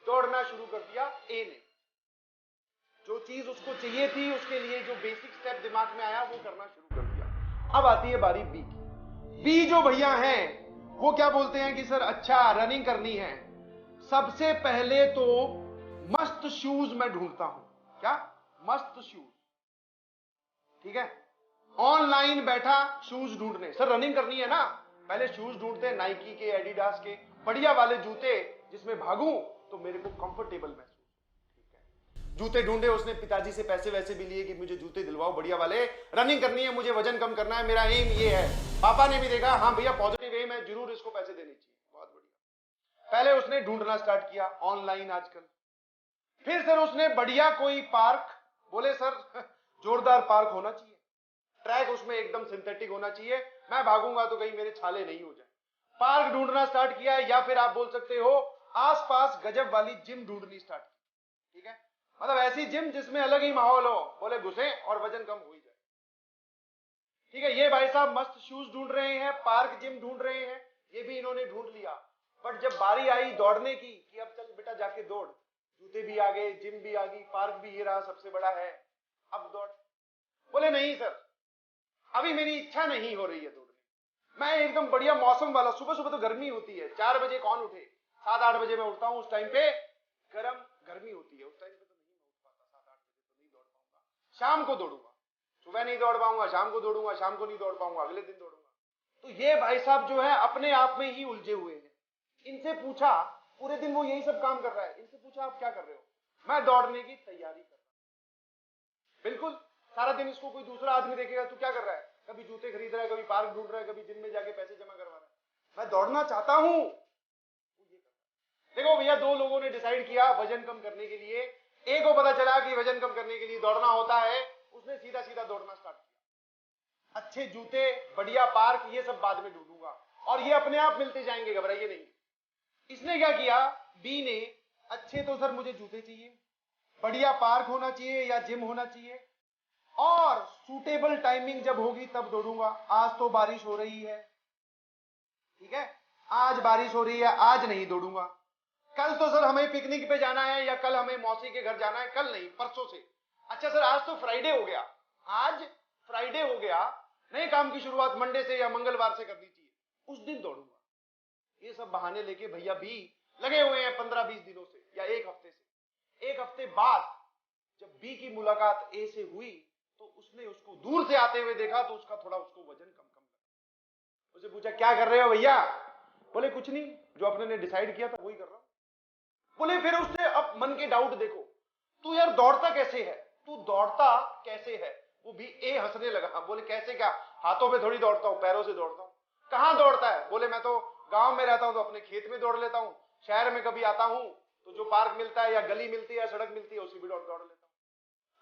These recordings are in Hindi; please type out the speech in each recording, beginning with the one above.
दौड़ना शुरू कर दिया ए ने। जो चीज उसको चाहिए थी, उसके लिए जो बेसिक स्टेप दिमाग में आया वो करना शुरू कर दिया। अब आती है बारी बी की। बी जो भैया हैं वो क्या बोलते हैं कि सर अच्छा रनिंग करनी है, सबसे पहले तो मस्त शूज मैं ढूंढता हूं। क्या? मस्त शूज। ठीक है, ऑनलाइन बैठा शूज ढूंढने। सर रनिंग करनी है ना, पहले शूज ढूंढते हैं नाइकी के, एडिडास के, बढ़िया वाले जूते जिसमें भागूं तो मेरे को कंफर्टेबल महसूस। जूते ढूंढे उसने, पिताजी से पैसे वैसे भी लिए कि मुझे जूते दिलवाओ बढ़िया वाले, रनिंग करनी है मुझे, वजन कम करना है, मेरा एम ये है। पापा ने भी देखा हाँ भैया पॉजिटिव एम है, जरूर इसको पैसे देने चाहिए। बहुत बढ़िया। पहले उसने ढूंढना स्टार्ट किया ऑनलाइन आजकल। फिर सर उसने बढ़िया कोई पार्क, बोले सर जोरदार पार्क होना चाहिए, ट्रैक उसमें एकदम सिंथेटिक होना चाहिए, मैं भागूंगा तो कहीं मेरे छाले नहीं हो जाए। पार्क ढूंढना स्टार्ट किया, या फिर आप बोल सकते हो आसपास गजब वाली जिम ढूंढनी स्टार्ट की। ठीक है, मतलब ऐसी जिम जिसमें अलग ही माहौल हो, बोले घुसे और वजन कम हो ही जाए। ठीक है, ये भाई साहब मस्त शूज ढूंढ रहे हैं, पार्क जिम ढूंढ रहे हैं, ये भी इन्होंने ढूंढ लिया। बट जब बारी आई दौड़ने की कि अब चल बेटा जाके दौड़, जूते भी आ गए, जिम भी आ गई, पार्क भी ये रहा सबसे बड़ा है, अब दौड़। बोले नहीं सर अभी मेरी इच्छा नहीं हो रही है दौड़ने, मैं एकदम बढ़िया मौसम वाला, सुबह सुबह तो गर्मी होती है, 4 बजे कौन उठे, 7-8 बजे मैं उठता हूं, उस टाइम पे गर्मी होती है, उस टाइम पे तो नहीं मैं उठ पाता, 7-8 बजे तो नहीं दौड़ पाऊंगा, शाम को दौड़ूंगा, सुबह नहीं दौड़ पाऊंगा, शाम को दौड़ूंगा, शाम को नहीं दौड़ पाऊंगा, अगले दिन दौड़ूंगा। तो ये भाई साहब जो है अपने आप में ही उलझे हुए हैं। इनसे पूछा, पूरे दिन वो यही सब काम कर रहा है, इनसे पूछा आप क्या कर रहे हो, मैं दौड़ने की तैयारी कर रहा हूं। बिल्कुल, सारा दिन इसको कोई दूसरा आदमी देखेगा तू क्या कर रहा है, कभी जूते खरीद रहा है, कभी पार्क ढूंढ रहा है, कभी जिम में जाके पैसे जमा करवा रहा है, मैं दौड़ना चाहता हूं। देखो भैया, दो लोगों ने डिसाइड किया वजन कम करने के लिए, एक को पता चला कि वजन कम करने के लिए दौड़ना होता है, उसने सीधा सीधा दौड़ना स्टार्ट किया। अच्छे जूते, बढ़िया पार्क, ये सब बाद में ढूंढूंगा, और ये अपने आप मिलते जाएंगे, घबराइए नहीं। इसने क्या किया, बी ने, अच्छे तो सर मुझे जूते चाहिए, बढ़िया पार्क होना चाहिए या जिम होना चाहिए, और सूटेबल टाइमिंग जब होगी तब दौड़ूंगा। आज तो बारिश हो रही है, ठीक है, आज बारिश हो रही है, आज नहीं दौड़ूंगा। कल तो सर हमें पिकनिक पे जाना है, या कल हमें मौसी के घर जाना है, कल नहीं परसों से। अच्छा सर आज तो फ्राइडे हो गया, आज फ्राइडे हो गया, नए काम की शुरुआत मंडे से या मंगलवार से करनी चाहिए, उस दिन दौड़ूंगा। ये सब बहाने लेके भैया भी लगे हुए हैं 15-20 दिनों से या एक हफ्ते से। एक हफ्ते बाद जब बी की मुलाकात ए से हुई तो उसने उसको दूर से आते हुए देखा, तो उसका थोड़ा उसको वजन कम लगा। उसे पूछा क्या कर रहे हो भैया, बोले कुछ नहीं, जो अपने ने डिसाइड किया था वही कर रहा हूं। बोले फिर उसने अब मन के डाउट देखो, तू यार दौड़ता कैसे है, तू दौड़ता कैसे है। वो भी ए हंसने लगा, बोले कैसे क्या, हाथों पे थोड़ी दौड़ता हूं, पैरों से दौड़ता हूं। कहां दौड़ता है, बोले मैं तो गांव में रहता हूं तो अपने खेत में दौड़ लेता हूं, शहर में कभी आता हूं तो जो पार्क मिलता है या गली मिलती है या सड़क मिलती है उसी भी दौड़ लेता हूं।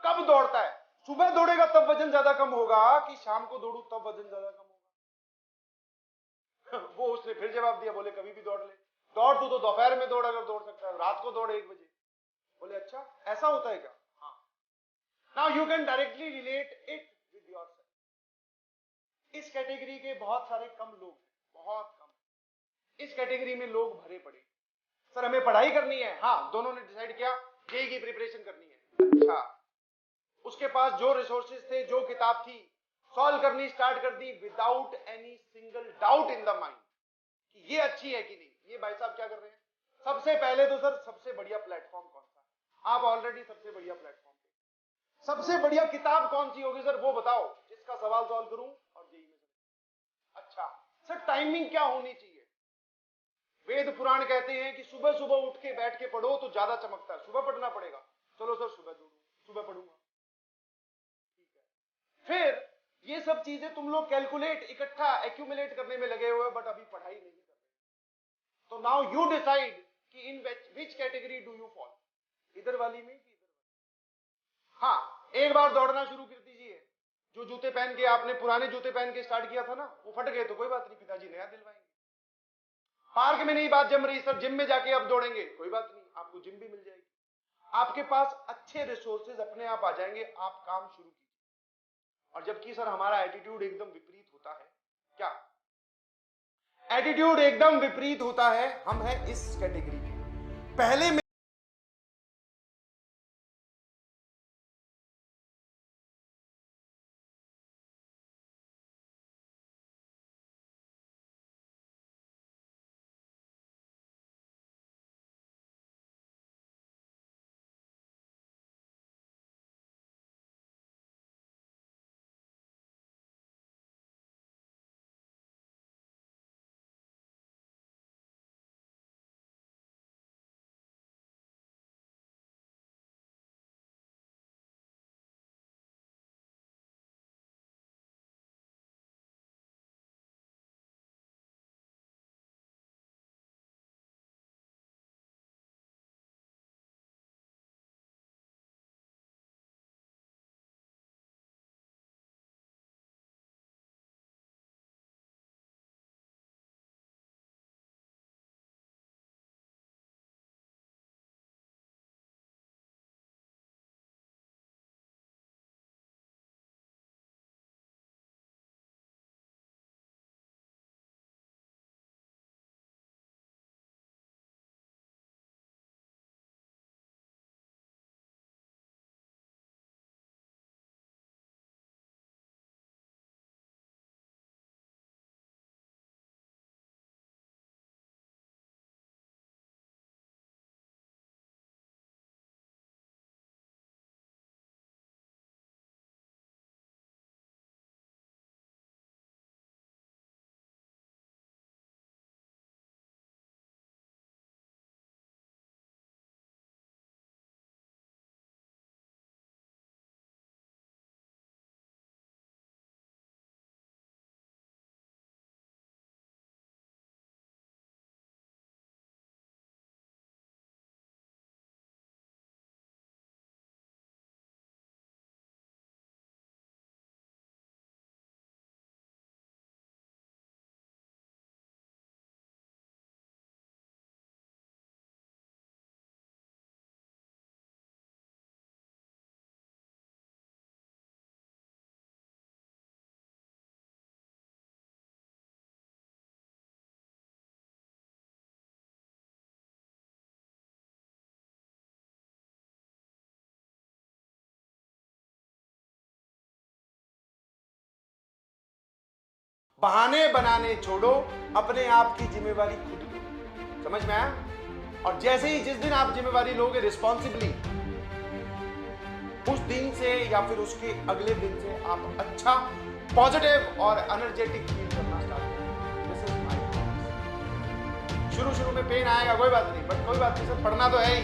कब दौड़ता है, सुबह दौड़ेगा तब वजन ज्यादा कम होगा कि शाम को दौड़ू तब वजन ज्यादा कम होगा। वो उसने फिर जवाब दिया, बोले कभी भी दौड़ ले, दौड़ तू तो दोपहर में दौड़, अगर दौड़ सकता है रात को दौड़ 1 बजे। बोले अच्छा ऐसा होता है क्या, हाँ। Now you can directly relate it with yourself. इस कैटेगरी के बहुत सारे कम लोग हैं, बहुत कम। इस कैटेगरी में लोग भरे पड़े, सर हमें पढ़ाई करनी है, हाँ दोनों ने डिसाइड किया जेईई की प्रिपरेशन करनी है। अच्छा, उसके पास जो रिसोर्सेज थे, जो किताब थी, सॉल्व करनी स्टार्ट कर दी without any single doubt in the mind कि ये अच्छी है कि नहीं। ये भाई साहब क्या कर रहे हैं, सबसे पहले तो सर सबसे बढ़िया प्लेटफॉर्म कौन सा है, आप ऑलरेडी सबसे बढ़िया प्लेटफॉर्म पे, सबसे बढ़िया किताब कौन सी होगी सर वो बताओ जिसका सवाल सॉल्व करूं और जेईई में। अच्छा सर टाइमिंग क्या होनी चाहिए, वेद पुराण कहते हैं कि सुबह सुबह उठ के बैठ के पढ़ो तो ज्यादा चमकता है, सुबह पढ़ना पड़ेगा। चलो सर सुबह पढ़ूंगा, ठीक है। फिर ये सब चीजें तुम लोग कैलकुलेट, इकट्ठा एक्यूमुलेट करने में लगे हुए, बट अभी पढ़ाई नहीं कर रहे। तो नाउ यू डिसाइड कि in which category do you fall, इधर वाली में कि इधर वाली। हाँ एक बार दौड़ना शुरू कर दीजिए, जो जूते पहन के आपने पुराने जूते पहन के स्टार्ट किया था ना, वो फट गए तो कोई बात नहीं, पिताजी नया दिलवाएंगे। पार्क में नहीं बात जम रही सर, जिम में जाके अब दौड़ेंगे, कोई बात नहीं, आपको जिम भी मिल जाएगी। आपके पास अच्छे रिसोर्सेज अपने आप आ जाएंगे, आप काम शुरू कीजिए। और जबकि सर हमारा एटीट्यूड एकदम विपरीत होता है, क्या एटीट्यूड एकदम विपरीत होता है, हम हैं इस कैटेगरी के, पहले में बहाने बनाने छोड़ो, अपने आप की जिम्मेवारी खुद लो। समझ में आया? और जैसे ही जिस दिन आप जिम्मेवारी लोगे रिस्पॉन्सिबली, उस दिन से या फिर उसके अगले दिन से आप अच्छा, पॉजिटिव और एनर्जेटिक फील करना स्टार्ट करोगे। This is my promise. शुरू में पेन आएगा, कोई बात नहीं, बट कोई बात नहीं सर, पढ़ना तो है ही।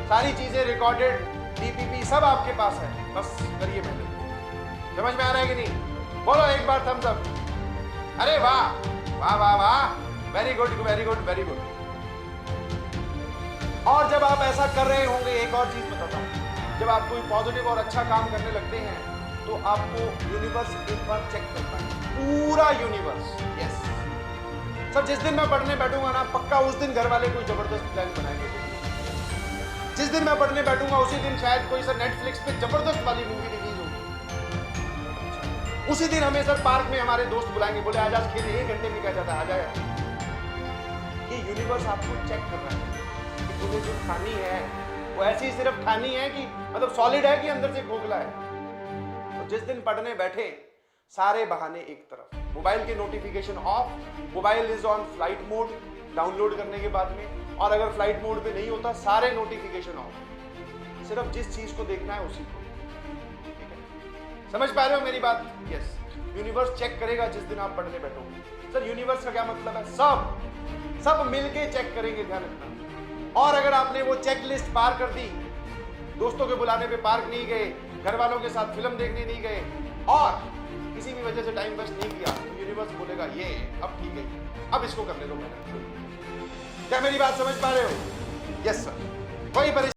सारी चीजें रिकॉर्डेड, डीपीपी सब आपके पास है, बस करिए मेहनत। समझ में आ रहा है कि नहीं? बोलो एक बार थम्स अप। अरे वाह वाह वाह वाह, very good very good very good. और जब आप ऐसा कर रहे होंगे, एक और चीज बताता हूं, जब आप कोई पॉजिटिव और अच्छा काम करने लगते हैं तो आपको यूनिवर्स एक बार चेक करता है, पूरा यूनिवर्स। यस सर, जिस दिन मैं पढ़ने बैठूंगा ना, पक्का उस दिन घर वाले कोई जबरदस्त प्लान बनाएंगे। जिस दिन मैं पढ़ने बैठूंगा उसी दिन शायद कोई सर नेटफ्लिक्स पे जबरदस्त वाली मूवी रिलीज होगी। उसी दिन हमें सर पार्क में हमारे दोस्त बुलाएंगे, बोले आज खेले, 1 घंटे में क्या जाता है, आ जाए। ये यूनिवर्स आपको चेक कर रहा है कि तुम्हें जो ठानी है वो ऐसी सिर्फ ठानी है कि मतलब सॉलिड है कि अंदर से खोखला है। तो जिस दिन पढ़ने बैठे, सारे बहाने एक तरफ, मोबाइल के notification of, mobile is on flight mode download करने के बाद में, और अगर फ्लाइट मोड पे नहीं होता सारे नोटिफिकेशन ऑफ, सिर्फ जिस चीज को देखना है उसी को। ठीक है, समझ पा रहे हो मेरी बात? यस, यूनिवर्स चेक करेगा जिस दिन आप पढ़ने बैठोगे। सर यूनिवर्स का क्या मतलब है? सब मिलके चेक करेंगे, ध्यान रखना। और अगर आपने वो चेक लिस्ट पार कर दी, दोस्तों के बुलाने पे पार्क नहीं गए, घर वालों के साथ फिल्म देखने नहीं गए, और किसी भी वजह से टाइम वेस्ट नहीं किया, तो यूनिवर्स बोलेगा ये अब ठीक है, अब इसको करने दो मैंने। क्या मेरी बात समझ पा रहे हो? यस सर, कोई परेशानी